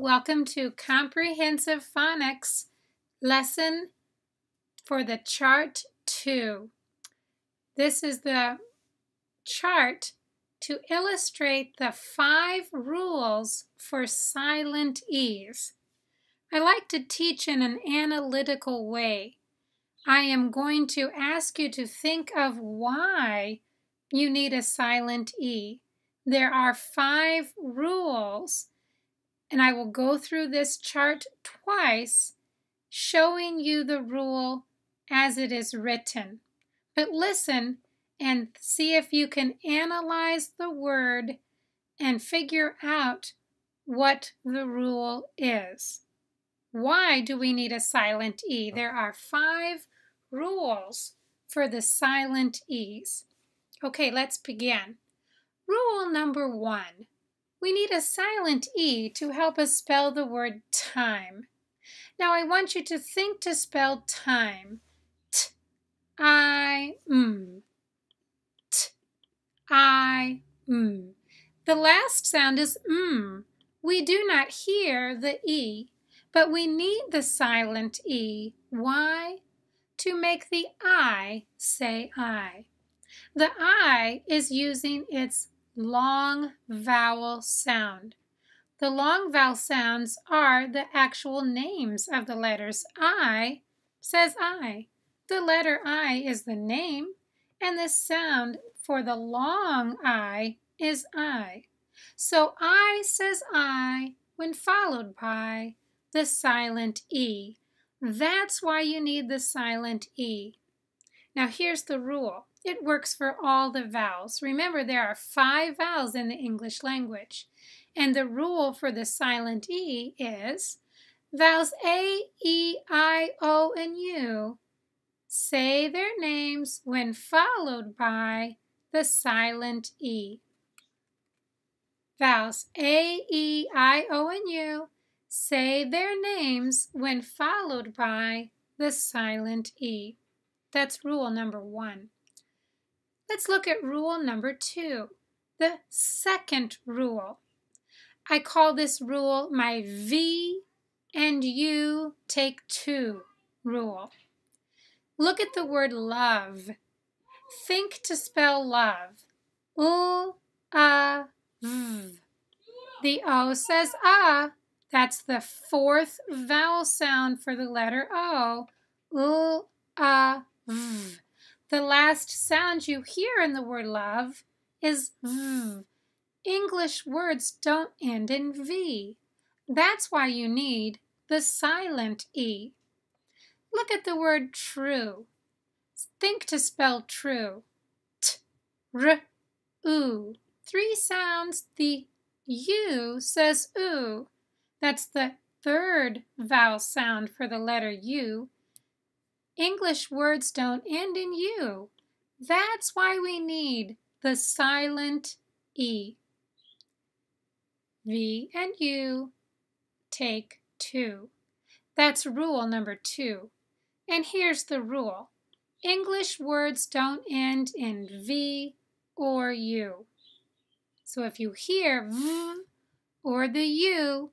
welcome to Comprehensive Phonics lesson for the chart 2. This is the chart to illustrate the 5 rules for silent E's. I like to teach in an analytical way. I am going to ask you to think of why you need a silent E. There are 5 rules, and I will go through this chart twice, showing you the rule as it is written. But listen and see if you can analyze the word and figure out what the rule is. Why do we need a silent E? There are 5 rules for the silent E's. Okay, let's begin. Rule number 1. We need a silent E to help us spell the word time. Now I want you to think to spell time. T-I-M. T-I-M. The last sound is M. We do not hear the E, but we need the silent E. Why? To make the I say I. The I is using its long vowel sound. The long vowel sounds are the actual names of the letters. I says I. The letter I is the name, and the sound for the long I is I. So I says I when followed by the silent E. That's why you need the silent E. Now here's the rule. It works for all the vowels. Remember, there are 5 vowels in the English language. And the rule for the silent E is vowels A, E, I, O, and U say their names when followed by the silent E. Vowels A, E, I, O, and U say their names when followed by the silent E. That's rule number 1. Let's look at rule number 2, the second rule. I call this rule my V and U take 2 rule. Look at the word love. Think to spell love. L-A-V. The O says ah. That's the 4th vowel sound for the letter O. L-A-V. The last sound you hear in the word love is V. English words don't end in V. That's why you need the silent E. Look at the word true. Think to spell true. T-R-U. 3 sounds. The U says oo. That's the 3rd vowel sound for the letter U. English words don't end in U. That's why we need the silent E. V and U take 2. That's rule number 2. And here's the rule. English words don't end in V or U. So if you hear V or the U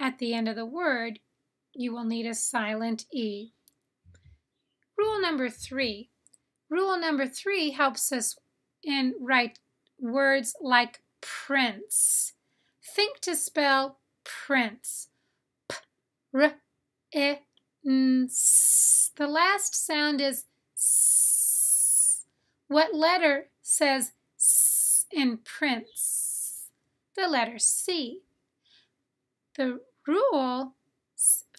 at the end of the word, you will need a silent E. Rule number 3. Rule number 3 helps us write words like prince. Think to spell prince. P-R-I-N-C. The last sound is S. What letter says S in prince? The letter C. The rule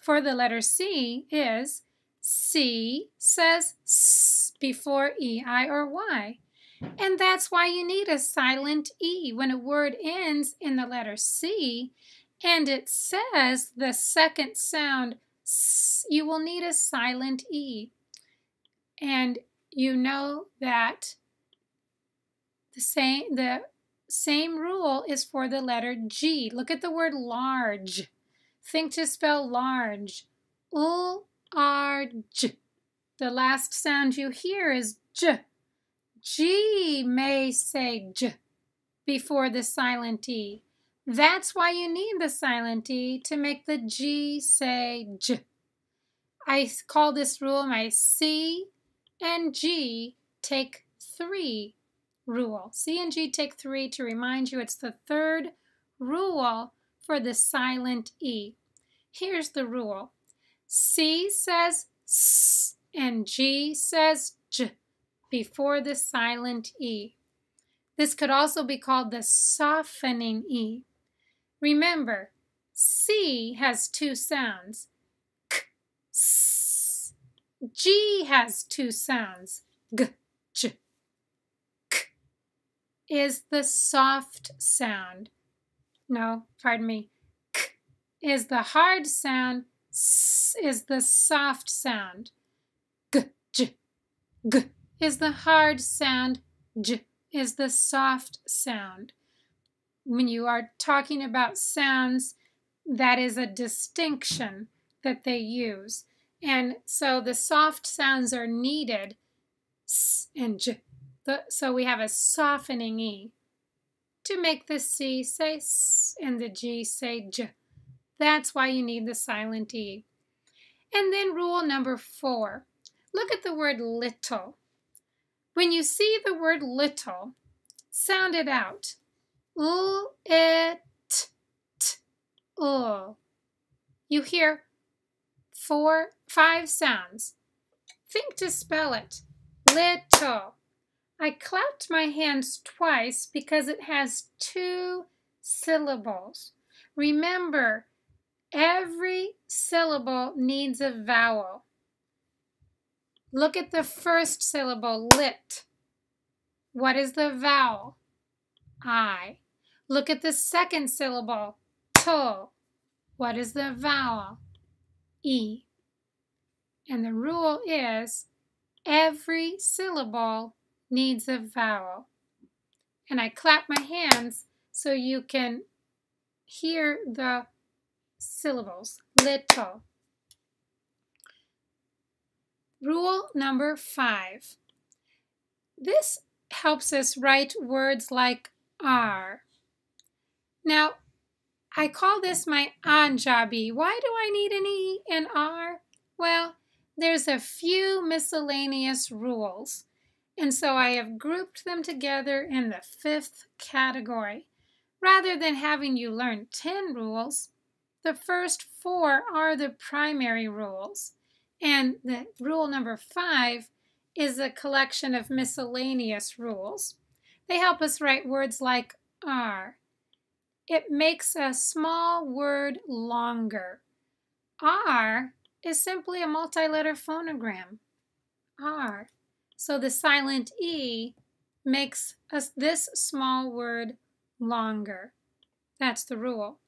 for the letter C is C says S before E, I, or Y. And that's why you need a silent E. When a word ends in the letter C and it says the second sound S, you will need a silent E. And you know that the same rule is for the letter G. Look at the word large. Think to spell large. L-R-J. The last sound you hear is J. G may say J before the silent E. That's why you need the silent E to make the G say J. I call this rule my C and G take 3 rule. C and G take 3 to remind you it's the third rule for the silent E. Here's the rule. C says S and G says J before the silent E. This could also be called the softening E. Remember, C has 2 sounds. K, S. G has 2 sounds. G, J. K is the soft sound. No, pardon me. K is the hard sound. S is the soft sound. G, J. G is the hard sound. J is the soft sound. When you are talking about sounds, that is a distinction that they use. And so the soft sounds are needed, S and J. So we have a softening E to make the C say S and the G say J. That's why you need the silent E. And then rule number 4. Look at the word little. When you see the word little, sound it out. L-it-t-l. You hear 5 sounds. Think to spell it. Little. I clapped my hands twice because it has 2 syllables. Remember, every syllable needs a vowel. Look at the first syllable, lit. What is the vowel? I. Look at the second syllable, tul. What is the vowel? E. And the rule is every syllable needs a vowel. And I clap my hands so you can hear the syllables, little. Rule number 5. This helps us write words like are. Now, I call this my Anjabi. Why do I need an E and R? Well, there's a few miscellaneous rules, and so I have grouped them together in the 5th category. Rather than having you learn 10 rules, the first 4 are the primary rules, and the rule number 5 is a collection of miscellaneous rules. They help us write words like are. It makes a small word longer. Are is simply a multi-letter phonogram. Are. So the silent E makes this small word longer. That's the rule.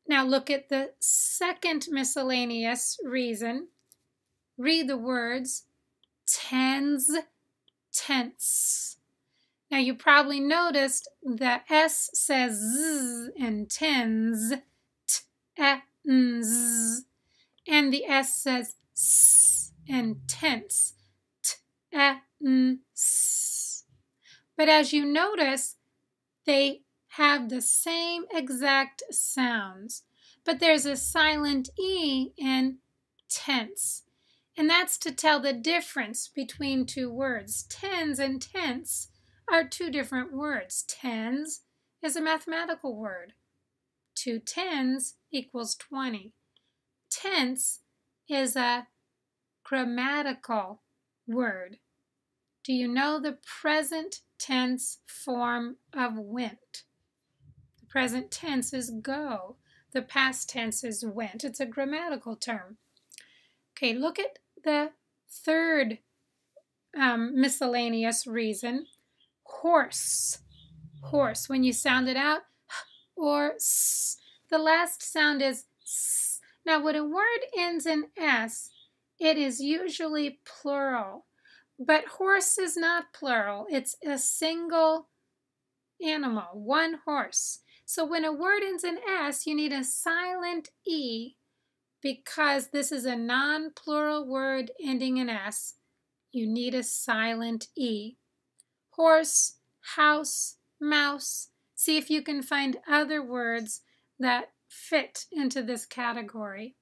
Now look at the second miscellaneous reason. Read the words tens, tense. Now you probably noticed the S says Z in tens, t-e-n-z, and the S says S in tense, t-e-n-s. But as you notice, they have the same exact sounds, but there's a silent E in tense. And that's to tell the difference between 2 words. Tens and tense are 2 different words. Tens is a mathematical word. 2 tens equals 20. Tense is a grammatical word. Do you know the present tense form of went? The present tense is go. The past tense is went. It's a grammatical term. Okay, look at the third miscellaneous reason. Horse. Horse. When you sound it out, or s, the last sound is s. Now, when a word ends in s, it is usually plural. But horse is not plural. It's a single animal, 1 horse. So when a word ends in s, you need a silent E because this is a non-plural word ending in s. You need a silent E. Horse, house, mouse, See if you can find other words that fit into this category.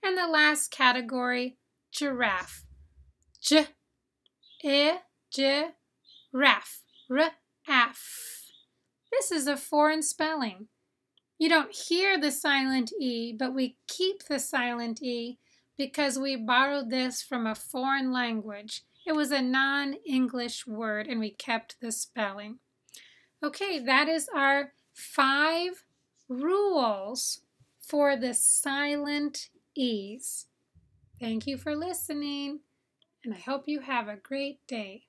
And the last category, giraffe. J, I, J, raff, R-aff. This is a foreign spelling. You don't hear the silent E, but we keep the silent E because we borrowed this from a foreign language. It was a non-English word and we kept the spelling. Okay, that is our 5 rules for the silent E's. Thank you for listening, and I hope you have a great day.